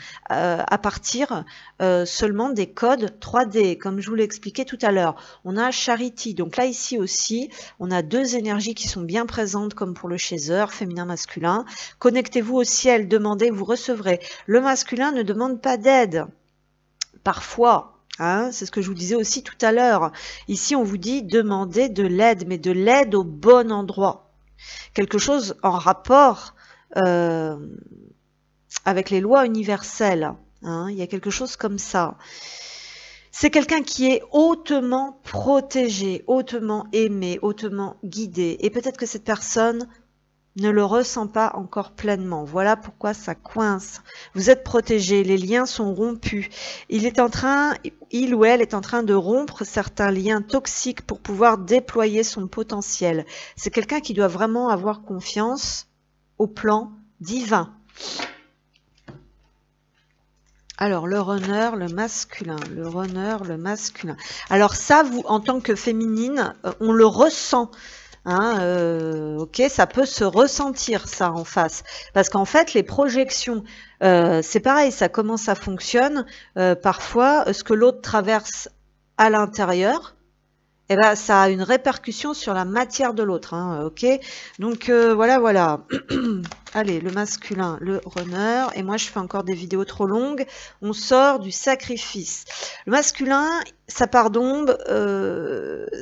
S1: seulement des codes 3D, comme je vous l'ai expliqué tout à l'heure. On a Charity, donc là ici aussi, on a deux énergies qui sont bien présentes, comme pour le chaser, féminin-masculin. Connectez-vous au ciel, demandez, vous recevrez. Le masculin ne demande pas d'aide. Parfois, hein, c'est ce que je vous disais aussi tout à l'heure. Ici, on vous dit demander de l'aide, mais de l'aide au bon endroit. Quelque chose en rapport avec les lois universelles. Hein, il y a quelque chose comme ça. C'est quelqu'un qui est hautement protégé, hautement aimé, hautement guidé. Et peut-être que cette personne ne le ressent pas encore pleinement. Voilà pourquoi ça coince. Vous êtes protégé, les liens sont rompus. Il ou elle est en train de rompre certains liens toxiques pour pouvoir déployer son potentiel. C'est quelqu'un qui doit vraiment avoir confiance au plan divin. Alors, le runner, le masculin. Le runner, le masculin. Alors ça, vous, en tant que féminine, on le ressent. Hein, ok, ça peut se ressentir ça en face, parce qu'en fait les projections, c'est pareil, ça comment ça fonctionne. Parfois, ce que l'autre traverse à l'intérieur, eh ben ça a une répercussion sur la matière de l'autre. Hein, ok, donc voilà. Allez, le masculin, le runner, et moi je fais encore des vidéos trop longues. On sort du sacrifice. Le masculin, sa part d'ombre,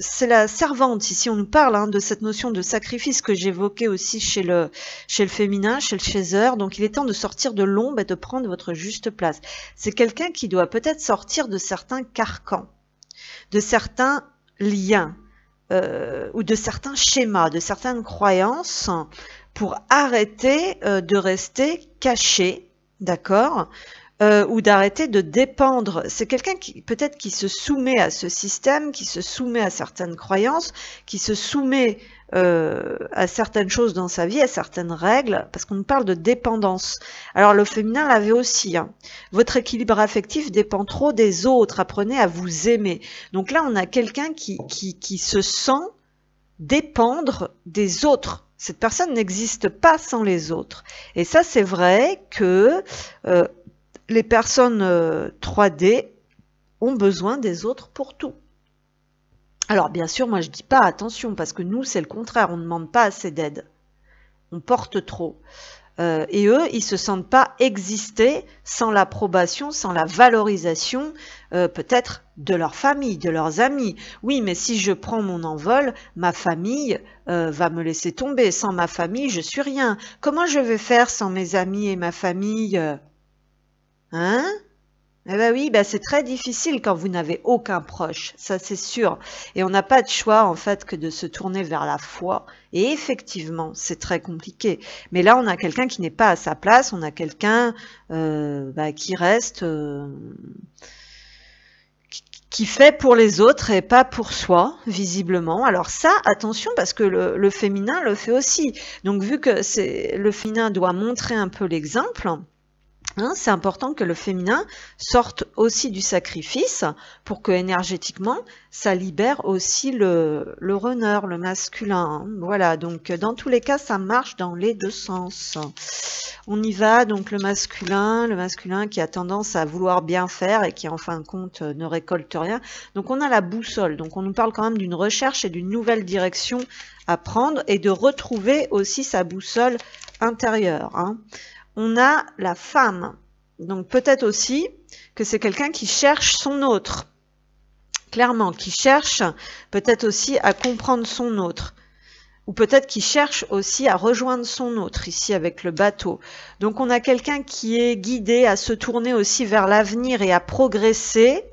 S1: c'est la servante. Ici, on nous parle de cette notion de sacrifice que j'évoquais aussi chez le féminin, chez le chasseur. Donc, il est temps de sortir de l'ombre et de prendre votre juste place. C'est quelqu'un qui doit peut-être sortir de certains carcans, de certains liens, ou de certains schémas, de certaines croyances, pour arrêter de rester caché, d'accord, ou d'arrêter de dépendre. C'est quelqu'un qui peut-être qui se soumet à ce système, qui se soumet à certaines croyances, qui se soumet à certaines choses dans sa vie, à certaines règles, parce qu'on nous parle de dépendance. Alors le féminin l'avait aussi. Votre équilibre affectif dépend trop des autres. Apprenez à vous aimer. Donc là, on a quelqu'un qui se sent dépendre des autres. Cette personne n'existe pas sans les autres. Et ça, c'est vrai que les personnes 3D ont besoin des autres pour tout. Alors bien sûr, moi je dis pas attention, parce que nous c'est le contraire, on ne demande pas assez d'aide. On porte trop. Et eux, ils se sentent pas exister sans l'approbation, sans la valorisation, peut-être de leur famille, de leurs amis. Oui, mais si je prends mon envol, ma famille va me laisser tomber. Sans ma famille, je suis rien. Comment je vais faire sans mes amis et ma famille? Hein? Eh ben oui, c'est très difficile quand vous n'avez aucun proche, ça c'est sûr. Et on n'a pas de choix en fait que de se tourner vers la foi. Et effectivement, c'est très compliqué. Mais là, on a quelqu'un qui n'est pas à sa place, on a quelqu'un qui reste, qui fait pour les autres et pas pour soi, visiblement. Alors ça, attention, parce que le féminin le fait aussi. Donc vu que le féminin doit montrer un peu l'exemple, c'est important que le féminin sorte aussi du sacrifice pour que énergétiquement, ça libère aussi le runner, le masculin. Voilà, donc dans tous les cas, ça marche dans les deux sens. On y va, donc le masculin qui a tendance à vouloir bien faire et qui en fin de compte ne récolte rien. Donc on a la boussole, donc on nous parle quand même d'une recherche et d'une nouvelle direction à prendre et de retrouver aussi sa boussole intérieure. On a la femme, donc peut-être aussi que c'est quelqu'un qui cherche son autre, clairement, qui cherche peut-être aussi à comprendre son autre, ou peut-être qui cherche aussi à rejoindre son autre, ici avec le bateau. Donc on a quelqu'un qui est guidé à se tourner aussi vers l'avenir et à progresser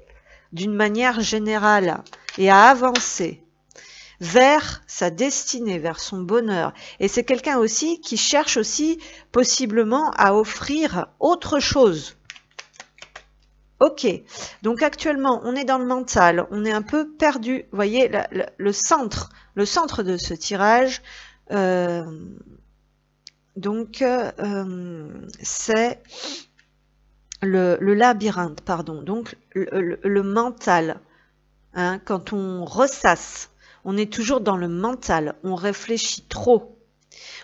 S1: d'une manière générale et à avancer vers sa destinée, vers son bonheur. Et c'est quelqu'un aussi qui cherche aussi possiblement à offrir autre chose. Ok, donc actuellement on est dans le mental, on est un peu perdu. Vous voyez, le centre de ce tirage, c'est le labyrinthe, pardon. Donc le mental, quand on ressasse, on est toujours dans le mental, on réfléchit trop.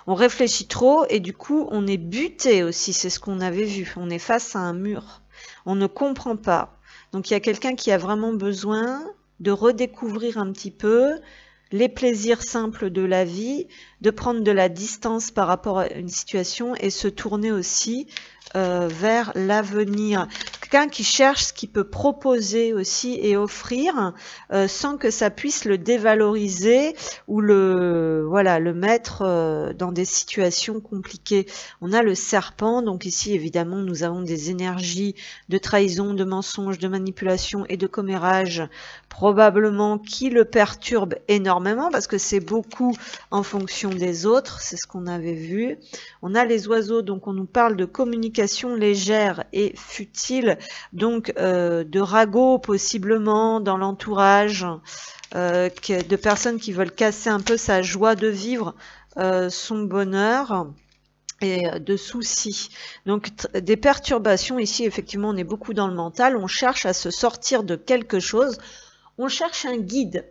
S1: On réfléchit trop et du coup, on est buté aussi, c'est ce qu'on avait vu. On est face à un mur, on ne comprend pas. Donc, il y a quelqu'un qui a vraiment besoin de redécouvrir un petit peu les plaisirs simples de la vie, de prendre de la distance par rapport à une situation et se tourner aussi vers l'avenir. Quelqu'un qui cherche ce qu'il peut proposer aussi et offrir sans que ça puisse le dévaloriser ou le mettre dans des situations compliquées. On a le serpent, donc ici évidemment nous avons des énergies de trahison, de mensonge, de manipulation et de commérage probablement qui le perturbent énormément parce que c'est beaucoup en fonction des autres, c'est ce qu'on avait vu. On a les oiseaux, donc on nous parle de communication légère et futile, donc de ragots possiblement dans l'entourage, de personnes qui veulent casser un peu sa joie de vivre, son bonheur et de soucis. Donc des perturbations ici, effectivement on est beaucoup dans le mental, on cherche à se sortir de quelque chose, on cherche un guide.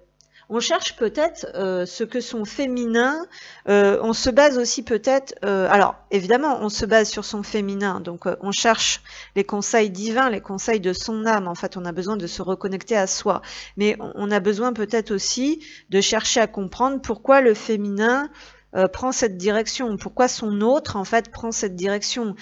S1: On cherche peut-être ce que son féminin, on se base aussi peut-être, alors évidemment on se base sur son féminin, donc on cherche les conseils divins, les conseils de son âme, en fait on a besoin de se reconnecter à soi, mais on a besoin peut-être aussi de chercher à comprendre pourquoi le féminin prend cette direction, pourquoi son autre en fait prend cette direction.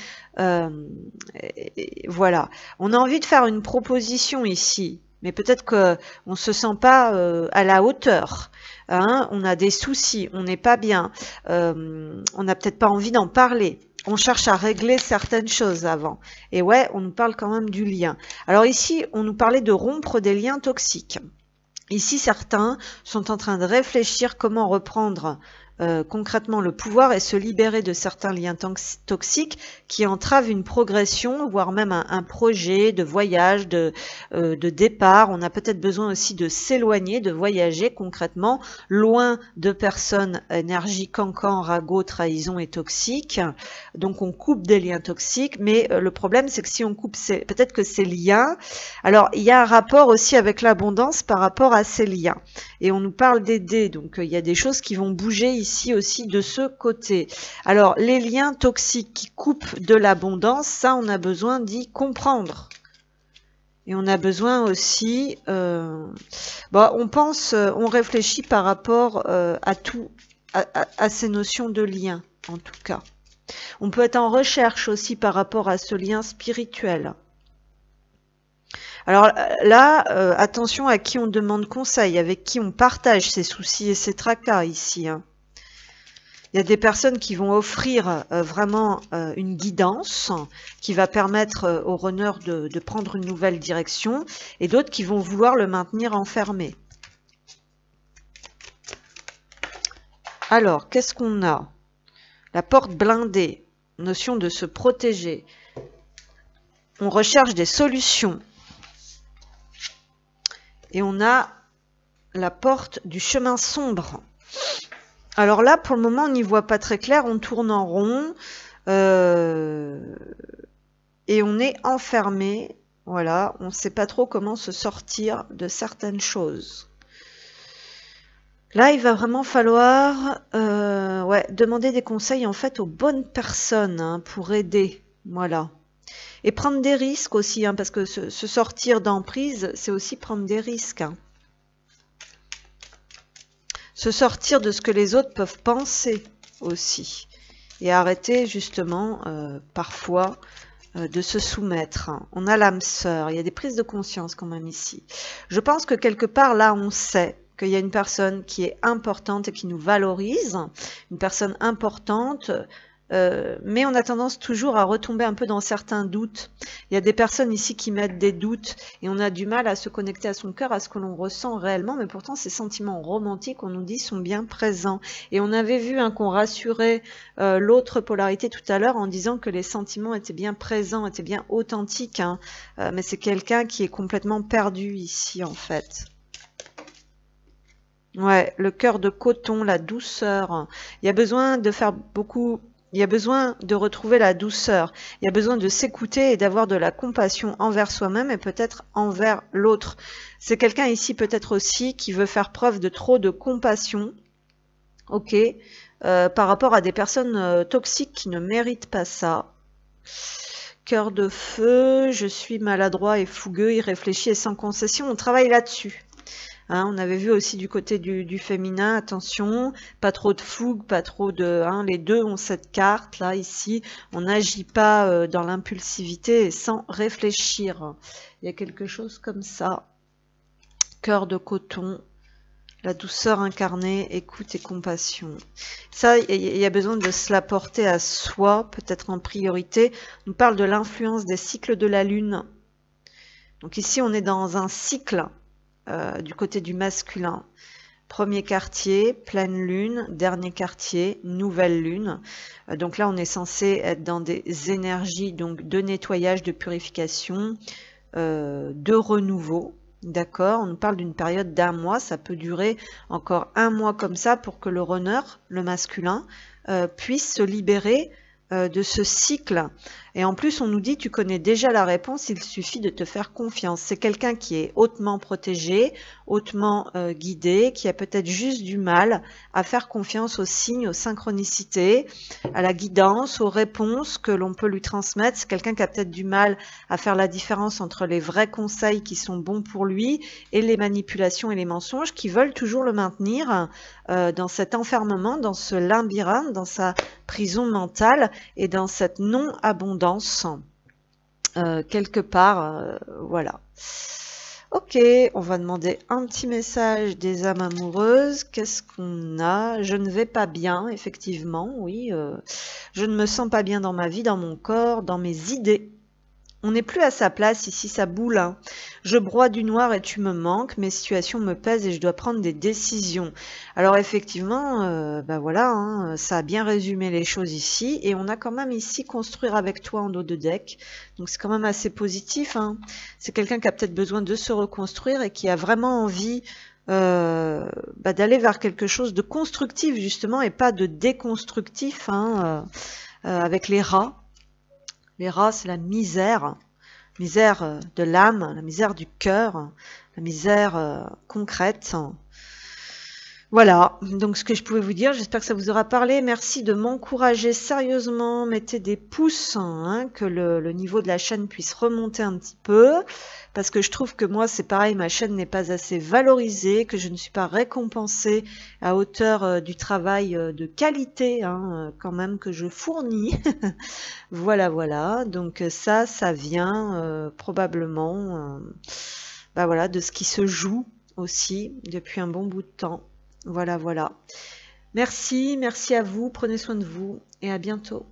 S1: Voilà, on a envie de faire une proposition ici, mais peut-être que on se sent pas à la hauteur. Hein, on a des soucis, on n'est pas bien, on n'a peut-être pas envie d'en parler. On cherche à régler certaines choses avant. Et ouais, on nous parle quand même du lien. Alors ici, on nous parlait de rompre des liens toxiques. Ici, certains sont en train de réfléchir comment reprendre concrètement le pouvoir et se libérer de certains liens toxiques qui entravent une progression, voire même un projet de voyage, de départ. On a peut-être besoin aussi de s'éloigner, de voyager concrètement, loin de personnes énergie cancan, ragot, trahison et toxiques. Donc on coupe des liens toxiques, mais le problème c'est que si on coupe peut-être que ces liens, alors il y a un rapport aussi avec l'abondance par rapport à ces liens. Et on nous parle d'aider, donc il y a des choses qui vont bouger ici aussi de ce côté. Alors les liens toxiques qui coupent de l'abondance, ça on a besoin d'y comprendre. Et on a besoin aussi, on pense, on réfléchit par rapport à tout, à ces notions de lien en tout cas. On peut être en recherche aussi par rapport à ce lien spirituel. Alors là, attention à qui on demande conseil, avec qui on partage ses soucis et ses tracas ici. Hein. Il y a des personnes qui vont offrir vraiment une guidance qui va permettre au runner de prendre une nouvelle direction et d'autres qui vont vouloir le maintenir enfermé. Alors, qu'est-ce qu'on a? La porte blindée, notion de se protéger. On recherche des solutions. Et on a la porte du chemin sombre. Alors là, pour le moment, on n'y voit pas très clair. On tourne en rond. Et on est enfermé. Voilà, on ne sait pas trop comment se sortir de certaines choses. Là, il va vraiment falloir demander des conseils en fait aux bonnes personnes hein, pour aider. Voilà. Et prendre des risques aussi, hein, parce que se sortir d'emprise, c'est aussi prendre des risques. Hein. Se sortir de ce que les autres peuvent penser aussi. Et arrêter justement, parfois, de se soumettre. Hein. On a l'âme sœur, il y a des prises de conscience quand même ici. Je pense que quelque part, là, on sait qu'il y a une personne qui est importante et qui nous valorise, une personne importante, mais on a tendance toujours à retomber un peu dans certains doutes. Il y a des personnes ici qui mettent des doutes et on a du mal à se connecter à son cœur, à ce que l'on ressent réellement, mais pourtant ces sentiments romantiques, on nous dit, sont bien présents. Et on avait vu qu'on rassurait l'autre polarité tout à l'heure en disant que les sentiments étaient bien présents, étaient bien authentiques, hein, mais c'est quelqu'un qui est complètement perdu ici en fait. Ouais, le cœur de coton, la douceur. Il y a besoin de faire beaucoup... Il y a besoin de retrouver la douceur. Il y a besoin de s'écouter et d'avoir de la compassion envers soi-même et peut-être envers l'autre. C'est quelqu'un ici peut-être aussi qui veut faire preuve de trop de compassion. Ok. Par rapport à des personnes toxiques qui ne méritent pas ça. Cœur de feu, je suis maladroit et fougueux, irréfléchi et sans concession. On travaille là-dessus. Hein, on avait vu aussi du côté du féminin, attention, pas trop de fougue, pas trop de... Hein, les deux ont cette carte, là, ici. On n'agit pas dans l'impulsivité et sans réfléchir. Il y a quelque chose comme ça. Cœur de coton, la douceur incarnée, écoute et compassion. Ça, il y a besoin de se l'apporter à soi, peut-être en priorité. On nous parle de l'influence des cycles de la lune. Donc ici, on est dans un cycle... du côté du masculin. Premier quartier, pleine lune, dernier quartier, nouvelle lune. Donc là, on est censé être dans des énergies donc de nettoyage, de purification, de renouveau. D'accord, on nous parle d'une période d'1 mois, ça peut durer encore 1 mois comme ça pour que le runner, le masculin, puisse se libérer de ce cycle. Et en plus, on nous dit, tu connais déjà la réponse, il suffit de te faire confiance. C'est quelqu'un qui est hautement protégé, hautement guidé, qui a peut-être juste du mal à faire confiance aux signes, aux synchronicités, à la guidance, aux réponses que l'on peut lui transmettre. C'est quelqu'un qui a peut-être du mal à faire la différence entre les vrais conseils qui sont bons pour lui et les manipulations et les mensonges qui veulent toujours le maintenir dans cet enfermement, dans ce labyrinthe, dans sa prison mentale et dans cette non-abondance quelque part. Voilà. Ok, on va demander un petit message des âmes amoureuses. Qu'est-ce qu'on a? Je ne vais pas bien, effectivement, oui. Je ne me sens pas bien dans ma vie, dans mon corps, dans mes idées. On n'est plus à sa place ici, ça boule. Hein. Je broie du noir et tu me manques, mes situations me pèsent et je dois prendre des décisions. Alors effectivement, bah voilà, hein, ça a bien résumé les choses ici. Et on a quand même ici construire avec toi en dos de deck. Donc c'est quand même assez positif. Hein. C'est quelqu'un qui a peut-être besoin de se reconstruire et qui a vraiment envie d'aller vers quelque chose de constructif justement et pas de déconstructif hein, avec les rats. Les rats, c'est la misère de l'âme, la misère du cœur, la misère concrète. Voilà, donc ce que je pouvais vous dire, j'espère que ça vous aura parlé. Merci de m'encourager sérieusement, mettez des pouces, hein, que le niveau de la chaîne puisse remonter un petit peu, parce que je trouve que moi c'est pareil, ma chaîne n'est pas assez valorisée, que je ne suis pas récompensée à hauteur du travail de qualité hein, quand même que je fournis. Voilà, voilà, donc ça vient probablement voilà, de ce qui se joue aussi depuis un bon bout de temps. Voilà, voilà. Merci à vous, prenez soin de vous et à bientôt.